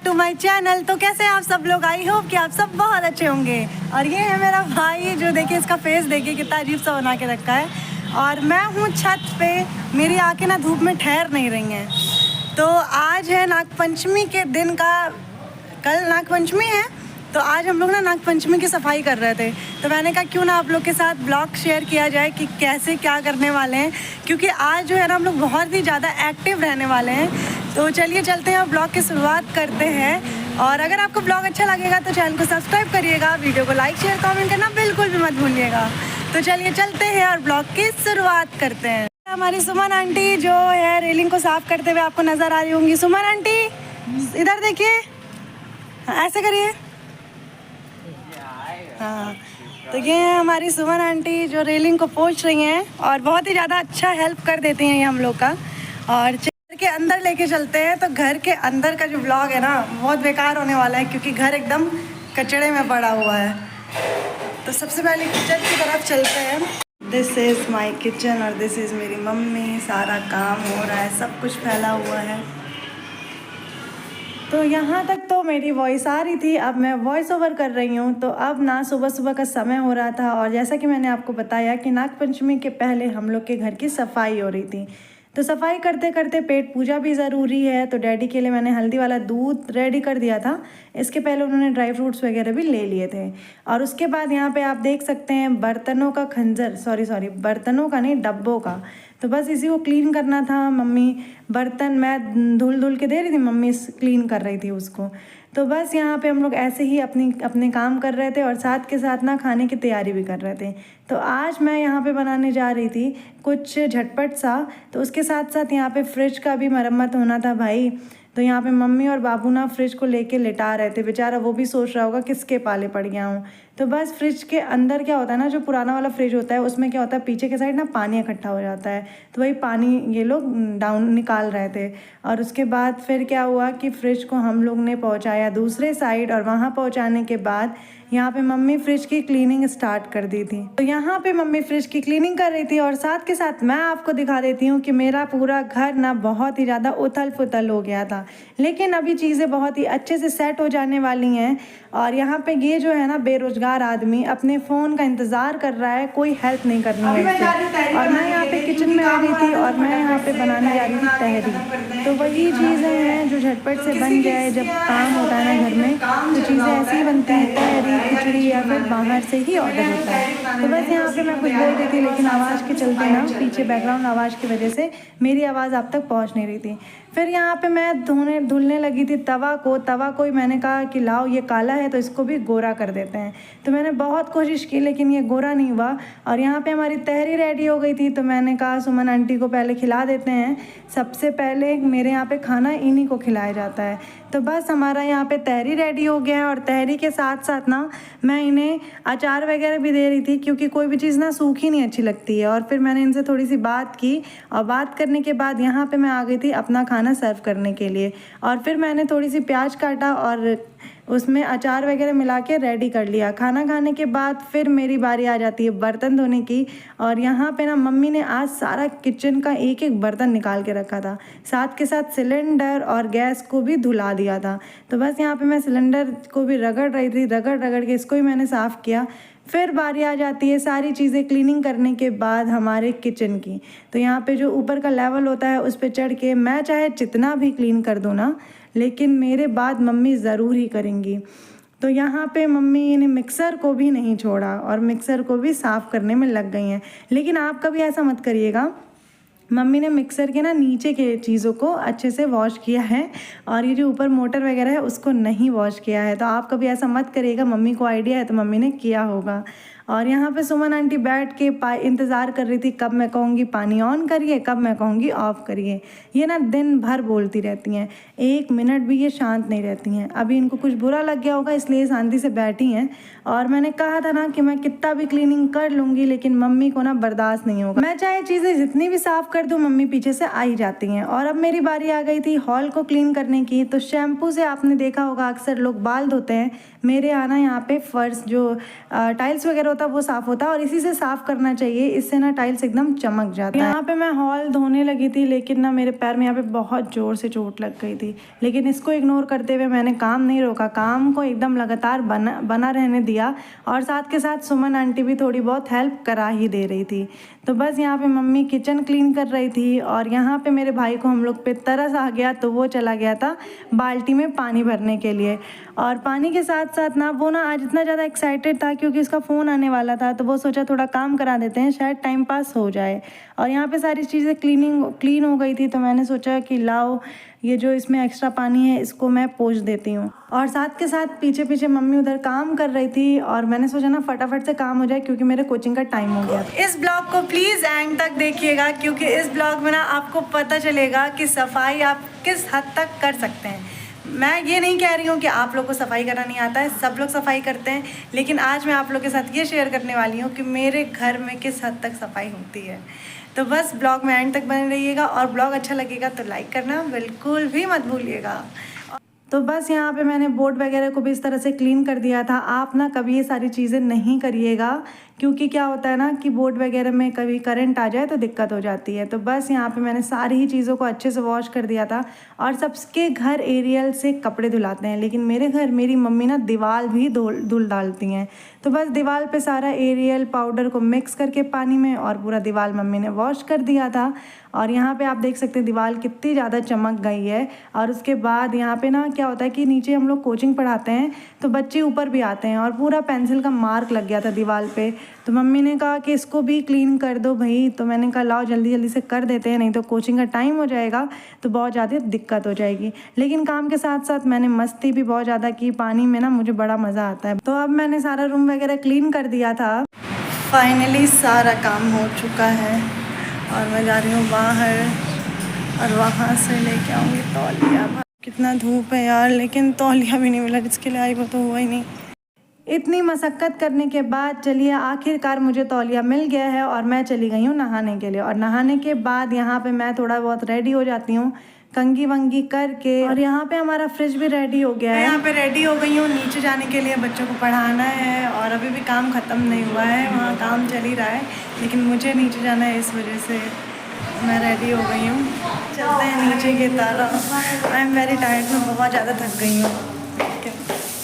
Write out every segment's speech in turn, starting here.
To my channel. तो कैसे हैं आप सब लोग? आई होप कि आप सब बहुत अच्छे होंगे। और ये है मेरा भाई, जो देखिए इसका फेस देखिए कितना अजीब सा बना के रखा है। और मैं हूँ छत पे, मेरी आंखें ना धूप में ठहर नहीं रही हैं। तो आज है नागपंचमी के दिन का, कल नागपंचमी है, तो आज हम लोग ना नागपंचमी की सफाई कर रहे थे। तो मैंने कहा क्यों ना आप लोग के साथ ब्लॉग शेयर किया जाए कि कैसे क्या करने वाले हैं, क्योंकि आज जो है ना हम लोग बहुत ही ज़्यादा एक्टिव रहने वाले हैं। तो चलिए चलते हैं और ब्लॉग की शुरुआत करते हैं। और अगर आपको ब्लॉग अच्छा लगेगा तो चैनल को सब्सक्राइब करिएगा, वीडियो को लाइक शेयर कमेंट करना बिल्कुल भी मत भूलिएगा। तो चलिए चलते हैं और ब्लॉग की शुरुआत करते हैं। हमारी सुमन आंटी जो है रेलिंग को साफ करते हुए आपको नज़र आ रही होंगी। सुमन आंटी इधर देखिए, ऐसे करिए। हाँ, तो ये है हमारी सुमन आंटी जो रेलिंग को पोंछ रही हैं और बहुत ही ज़्यादा अच्छा हेल्प कर देती हैं ये हम लोग का। और घर के अंदर लेके चलते हैं। तो घर के अंदर का जो ब्लॉग है ना बहुत बेकार होने वाला है, क्योंकि घर एकदम कचड़े में पड़ा हुआ है। तो सबसे पहले किचन की तरफ चलते हैं। दिस इज़ माई किचन और दिस इज़ मेरी मम्मी। सारा काम हो रहा है, सब कुछ फैला हुआ है। तो यहाँ तक तो मेरी वॉइस आ रही थी, अब मैं वॉइस ओवर कर रही हूँ। तो अब ना सुबह सुबह का समय हो रहा था, और जैसा कि मैंने आपको बताया कि नागपंचमी के पहले हम लोग के घर की सफाई हो रही थी। तो सफाई करते करते पेट पूजा भी ज़रूरी है। तो डैडी के लिए मैंने हल्दी वाला दूध रेडी कर दिया था। इसके पहले उन्होंने ड्राई फ्रूट्स वगैरह भी ले लिए थे। और उसके बाद यहाँ पे आप देख सकते हैं बर्तनों का खंजर, सॉरी बर्तनों का नहीं, डब्बों का। तो बस इसी को क्लीन करना था। मम्मी बर्तन मैं धुल धुल के दे रही थी, मम्मी क्लीन कर रही थी उसको। तो बस यहाँ पे हम लोग ऐसे ही अपने काम कर रहे थे और साथ के साथ ना खाने की तैयारी भी कर रहे थे। तो आज मैं यहाँ पे बनाने जा रही थी कुछ झटपट सा। तो उसके साथ साथ यहाँ पे फ्रिज का भी मरम्मत होना था भाई। तो यहाँ पे मम्मी और बाबू ना फ्रिज को लेके लिटा रहे थे। बेचारा वो भी सोच रहा होगा किसके पाले पड़ गया हूँ। तो बस फ्रिज के अंदर क्या होता है ना, जो पुराना वाला फ्रिज होता है उसमें क्या होता है, पीछे के साइड ना पानी इकट्ठा हो जाता है। तो वही पानी ये लोग डाउन निकाल रहे थे। और उसके बाद फिर क्या हुआ कि फ्रिज को हम लोग ने पहुँचाया दूसरे साइड, और वहाँ पहुँचाने के बाद यहाँ पे मम्मी फ्रिज की क्लीनिंग स्टार्ट कर दी थी। तो यहाँ पे मम्मी फ्रिज की क्लीनिंग कर रही थी, और साथ के साथ मैं आपको दिखा देती हूँ कि मेरा पूरा घर ना बहुत ही ज़्यादा उथल पुथल हो गया था। लेकिन अभी चीज़ें बहुत ही अच्छे से सेट हो जाने वाली हैं। और यहाँ पे ये जो है ना बेरोजगार आदमी अपने फ़ोन का इंतज़ार कर रहा है, कोई हेल्प नहीं करनी है इससे। और मैं यहाँ पे किचन में आ गई थी और मैं यहाँ पे बनाने जा रही थी तहरी। तो वही चीज़ें हैं जो झटपट से बन जाए। जब काम होता है ना घर में तो चीज़ें ऐसी ही बनती हैं, तहरी, खिचड़ी, या फिर बाहर से ही ऑर्डर होता है। तो बस यहाँ पे मैं कुछ बोल रही थी, लेकिन आवाज़ के चलते ना पीछे बैकग्राउंड आवाज़ की वजह से मेरी आवाज़ आप तक पहुँच नहीं रही थी। फिर यहाँ पे मैं धुलने लगी थी तवा को ही मैंने कहा कि लाओ ये काला है तो इसको भी गोरा कर देते हैं। तो मैंने बहुत कोशिश की, लेकिन ये गोरा नहीं हुआ। और यहाँ पे हमारी तहरी रेडी हो गई थी। तो मैंने कहा सुमन आंटी को पहले खिला देते हैं, सबसे पहले मेरे यहाँ पे खाना इन्हीं को खिलाया जाता है। तो बस हमारा यहाँ पे तहरी रेडी हो गया है। और तहरी के साथ साथ ना मैं इन्हें अचार वगैरह भी दे रही थी, क्योंकि कोई भी चीज़ ना सूखी नहीं अच्छी लगती है। और फिर मैंने इनसे थोड़ी सी बात की, और बात करने के बाद यहाँ पे मैं आ गई थी अपना खाना सर्व करने के लिए। और फिर मैंने थोड़ी सी प्याज काटा और उसमें अचार वगैरह मिला के रेडी कर लिया। खाना खाने के बाद फिर मेरी बारी आ जाती है बर्तन धोने की। और यहाँ पे ना मम्मी ने आज सारा किचन का एक एक बर्तन निकाल के रखा था, साथ के साथ सिलेंडर और गैस को भी धुला दिया था। तो बस यहाँ पे मैं सिलेंडर को भी रगड़ रही थी, रगड़ के इसको भी मैंने साफ़ किया। फिर बारी आ जाती है सारी चीज़ें क्लीनिंग करने के बाद हमारे किचन की। तो यहाँ पे जो ऊपर का लेवल होता है उस पर चढ़ के मैं चाहे जितना भी क्लीन कर दूँ ना, लेकिन मेरे बाद मम्मी ज़रूर ही करेंगी। तो यहाँ पे मम्मी ने मिक्सर को भी नहीं छोड़ा और मिक्सर को भी साफ़ करने में लग गई हैं। लेकिन आप कभी ऐसा मत करिएगा, मम्मी ने मिक्सर के ना नीचे के चीज़ों को अच्छे से वॉश किया है, और ये जो ऊपर मोटर वगैरह है उसको नहीं वॉश किया है। तो आप कभी ऐसा मत करिएगा, मम्मी को आइडिया है तो मम्मी ने किया होगा। और यहाँ पे सुमन आंटी बैठ के इंतज़ार कर रही थी कब मैं कहूँगी पानी ऑन करिए, कब मैं कहूँगी ऑफ़ करिए। ये ना दिन भर बोलती रहती हैं, एक मिनट भी ये शांत नहीं रहती हैं। अभी इनको कुछ बुरा लग गया होगा इसलिए शांति से बैठी हैं। और मैंने कहा था ना कि मैं कितना भी क्लीनिंग कर लूँगी, लेकिन मम्मी को ना बर्दाश्त नहीं होगा। मैं चाहे चीज़ें जितनी भी साफ़ कर दूँ, मम्मी पीछे से आ ही जाती हैं। और अब मेरी बारी आ गई थी हॉल को क्लीन करने की। तो शैम्पू से आपने देखा होगा अक्सर लोग बाल धोते हैं। मेरे आना यहाँ पे फर्श जो टाइल्स वगैरह होता है वो साफ़ होता है और इसी से साफ़ करना चाहिए, इससे ना टाइल्स एकदम चमक जाता है। यहाँ पे मैं हॉल धोने लगी थी लेकिन ना मेरे पैर में यहाँ पे बहुत ज़ोर से चोट लग गई थी, लेकिन इसको इग्नोर करते हुए मैंने काम नहीं रोका, काम को एकदम लगातार बना रहने दिया और साथ के साथ सुमन आंटी भी थोड़ी बहुत हेल्प करा ही दे रही थी। तो बस यहाँ पे मम्मी किचन क्लीन कर रही थी और यहाँ पे मेरे भाई को हम लोग पे तरस आ गया तो वो चला गया था बाल्टी में पानी भरने के लिए। और पानी के साथ साथ ना वो ना आज इतना ज़्यादा एक्साइटेड था क्योंकि उसका फ़ोन आने वाला था, तो वो सोचा थोड़ा काम करा देते हैं, शायद टाइम पास हो जाए। और यहाँ पे सारी चीज़ें क्लीन हो गई थी, तो मैंने सोचा कि लाओ ये जो इसमें एक्स्ट्रा पानी है इसको मैं पोंछ देती हूँ। और साथ के साथ पीछे पीछे मम्मी उधर काम कर रही थी और मैंने सोचा ना फटाफट से काम हो जाए क्योंकि मेरे कोचिंग का टाइम हो गया। इस ब्लॉग को प्लीज़ एंड तक देखिएगा क्योंकि इस ब्लॉग में ना आपको पता चलेगा कि सफाई आप किस हद तक कर सकते हैं। मैं ये नहीं कह रही हूँ कि आप लोग को सफाई करना नहीं आता है, सब लोग सफाई करते हैं, लेकिन आज मैं आप लोग के साथ ये शेयर करने वाली हूँ कि मेरे घर में किस हद तक सफाई होती है। तो बस ब्लॉग में एंड तक बने रहिएगा और ब्लॉग अच्छा लगेगा तो लाइक करना बिल्कुल भी मत भूलिएगा। तो बस यहाँ पे मैंने बोर्ड वगैरह को भी इस तरह से क्लीन कर दिया था। आप ना कभी ये सारी चीज़ें नहीं करिएगा क्योंकि क्या होता है ना कि बोर्ड वगैरह में कभी करंट आ जाए तो दिक्कत हो जाती है। तो बस यहाँ पे मैंने सारी ही चीज़ों को अच्छे से वॉश कर दिया था। और सबके घर एरियल से कपड़े धुलाते हैं, लेकिन मेरे घर मेरी मम्मी ना दीवार भी धुल डालती हैं। तो बस दीवार पे सारा एरियल पाउडर को मिक्स करके पानी में और पूरा दीवार मम्मी ने वॉश कर दिया था। और यहाँ पे आप देख सकते हैं दीवार कितनी ज़्यादा चमक गई है। और उसके बाद यहाँ पे ना क्या होता है कि नीचे हम लोग कोचिंग पढ़ाते हैं तो बच्चे ऊपर भी आते हैं और पूरा पेंसिल का मार्क लग गया था दीवार पे। तो मम्मी ने कहा कि इसको भी क्लीन कर दो भाई, तो मैंने कहा लाओ जल्दी जल्दी से कर देते हैं, नहीं तो कोचिंग का टाइम हो जाएगा तो बहुत ज़्यादा दिक्कत हो जाएगी। लेकिन काम के साथ साथ मैंने मस्ती भी बहुत ज़्यादा की, पानी में ना मुझे बड़ा मज़ा आता है। तो अब मैंने सारा रूम वगैरह क्लीन कर दिया था। फाइनली सारा काम हो चुका है और मैं जा रही हूँ बाहर और वहाँ से लेके आऊँगी तौलिया। कितना धूप है यार, लेकिन तौलिया भी नहीं मिला, जिसके लिए आई वो तो हुआ ही नहीं। इतनी मशक्क़त करने के बाद चलिए आखिरकार मुझे तौलिया मिल गया है और मैं चली गई हूँ नहाने के लिए। और नहाने के बाद यहाँ पे मैं थोड़ा बहुत रेडी हो जाती हूँ कंघी वंगी करके। और यहाँ पे हमारा फ्रिज भी रेडी हो गया है। यहाँ पे रेडी हो गई हूँ नीचे जाने के लिए, बच्चों को पढ़ाना है और अभी भी काम ख़त्म नहीं हुआ है, वहाँ काम चल ही रहा है, लेकिन मुझे नीचे जाना है, इस वजह से मैं रेडी हो गई हूँ। चलते हैं नीचे की तरफ। आई एम वेरी टायर्ड, मैं बहुत ज़्यादा थक गई हूँ,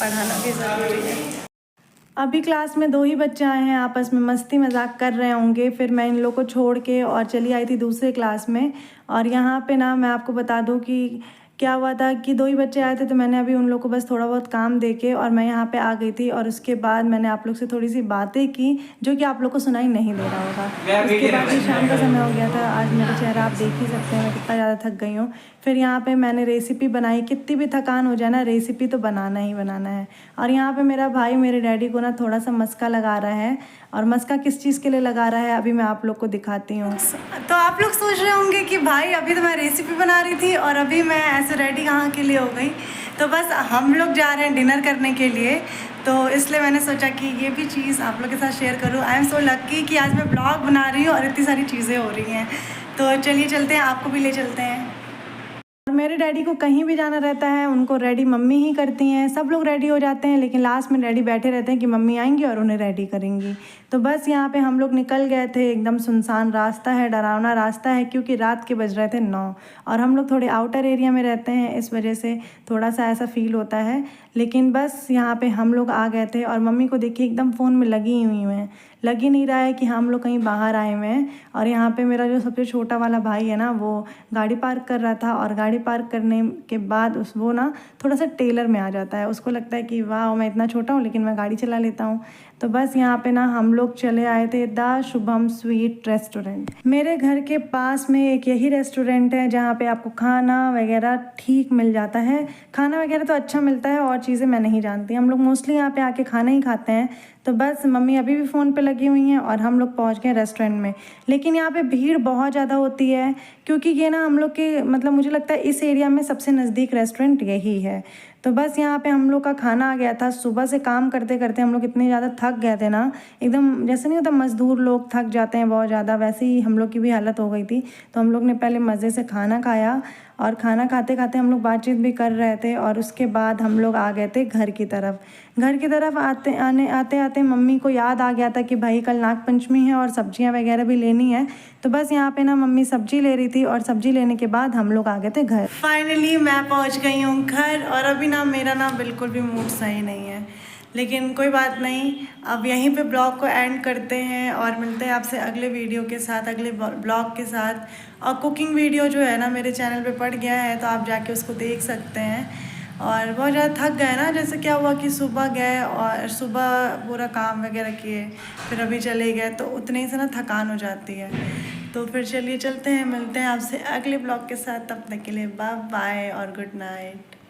पढ़ाना भी ज़रूरी है। अभी क्लास में 2 ही बच्चे आए हैं, आपस में मस्ती मजाक कर रहे होंगे, फिर मैं इन लोग को छोड़ के और चली आई थी दूसरे क्लास में। और यहाँ पे ना मैं आपको बता दूँ कि क्या हुआ था कि 2 ही बच्चे आए थे, तो मैंने अभी उन लोग को बस थोड़ा बहुत काम दे के और मैं यहाँ पे आ गई थी। और उसके बाद मैंने आप लोग से थोड़ी सी बातें की जो कि आप लोग को सुनाई नहीं दे रहा होगा। उसके बाद ही शाम का समय हो गया था। आज मेरा चेहरा आप देख ही सकते हैं, मैं कितना ज़्यादा थक गई हूँ। फिर यहाँ पे मैंने रेसिपी बनाई, कितनी भी थकान हो जाए ना रेसिपी तो बनाना ही बनाना है। और यहाँ पे मेरा भाई मेरे डैडी को ना थोड़ा सा मस्का लगा रहा है, और मस्का किस चीज़ के लिए लगा रहा है अभी मैं आप लोग को दिखाती हूँ। तो आप लोग सोच रहे होंगे कि भाई अभी तो मैं रेसिपी बना रही थी और अभी मैं ऐसे रेडी कहाँ के लिए हो गई। तो बस हम लोग जा रहे हैं डिनर करने के लिए, तो इसलिए मैंने सोचा कि ये भी चीज़ आप लोग के साथ शेयर करूँ। आई एम सो लक्की कि आज मैं ब्लॉग बना रही हूँ और इतनी सारी चीज़ें हो रही हैं। तो चलिए चलते हैं, आपको भी ले चलते हैं। मेरे डैडी को कहीं भी जाना रहता है उनको रेडी मम्मी ही करती हैं। सब लोग रेडी हो जाते हैं लेकिन लास्ट में डैडी बैठे रहते हैं कि मम्मी आएंगी और उन्हें रेडी करेंगी। तो बस यहाँ पे हम लोग निकल गए थे, एकदम सुनसान रास्ता है, डरावना रास्ता है क्योंकि रात के बज रहे थे 9 और हम लोग थोड़े आउटर एरिया में रहते हैं, इस वजह से थोड़ा सा ऐसा फील होता है। लेकिन बस यहाँ पे हम लोग आ गए थे और मम्मी को देखिए एकदम फ़ोन में लगी हुई हैं, लग ही नहीं रहा है कि हम लोग कहीं बाहर आए हुए हैं। और यहाँ पे मेरा जो सबसे छोटा वाला भाई है ना, वो गाड़ी पार्क कर रहा था और गाड़ी पार्क करने के बाद वो ना थोड़ा सा टेलर में आ जाता है, उसको लगता है कि वाह मैं इतना छोटा हूँ लेकिन मैं गाड़ी चला लेता हूँ। तो बस यहाँ पे ना हम लोग चले आए थे द शुभम स्वीट रेस्टोरेंट। मेरे घर के पास में एक यही रेस्टोरेंट है जहाँ पे आपको खाना वगैरह ठीक मिल जाता है। खाना वगैरह तो अच्छा मिलता है, और चीज़ें मैं नहीं जानती, हम लोग मोस्टली यहाँ पे आके खाना ही खाते हैं। तो बस मम्मी अभी भी फ़ोन पे लगी हुई हैं और हम लोग पहुँच गए रेस्टोरेंट में। लेकिन यहाँ पे भीड़ बहुत ज़्यादा होती है क्योंकि ये ना हम लोग के मतलब मुझे लगता है इस एरिया में सबसे नज़दीक रेस्टोरेंट यही है। तो बस यहाँ पे हम लोग का खाना आ गया था। सुबह से काम करते करते हम लोग इतने ज़्यादा थक गए थे ना, एकदम जैसे नहीं होता मज़दूर लोग थक जाते हैं बहुत ज़्यादा, वैसे ही हम लोग की भी हालत हो गई थी। तो हम लोग ने पहले मज़े से खाना खाया और खाना खाते खाते हम लोग बातचीत भी कर रहे थे और उसके बाद हम लोग आ गए थे घर की तरफ। घर की तरफ आते आते मम्मी को याद आ गया था कि भाई कल नाग पंचमी है और सब्जियां वगैरह भी लेनी है। तो बस यहाँ पे ना मम्मी सब्जी ले रही थी और सब्जी लेने के बाद हम लोग आ गए थे घर। फाइनली मैं पहुँच गई हूँ घर और अभी ना मेरा ना बिल्कुल भी मूड सही नहीं है, लेकिन कोई बात नहीं, अब यहीं पे ब्लॉग को एंड करते हैं और मिलते हैं आपसे अगले वीडियो के साथ, अगले ब्लॉग के साथ। और कुकिंग वीडियो जो है ना मेरे चैनल पे पड़ गया है, तो आप जाके उसको देख सकते हैं। और बहुत ज़्यादा थक गए ना, जैसे क्या हुआ कि सुबह गए और सुबह पूरा काम वगैरह किए, फिर अभी चले गए, तो उतने ही से ना थकान हो जाती है। तो फिर चलिए चलते हैं, मिलते हैं आपसे अगले ब्लॉग के साथ। तब तक के लिए बाय बाय और गुड नाइट।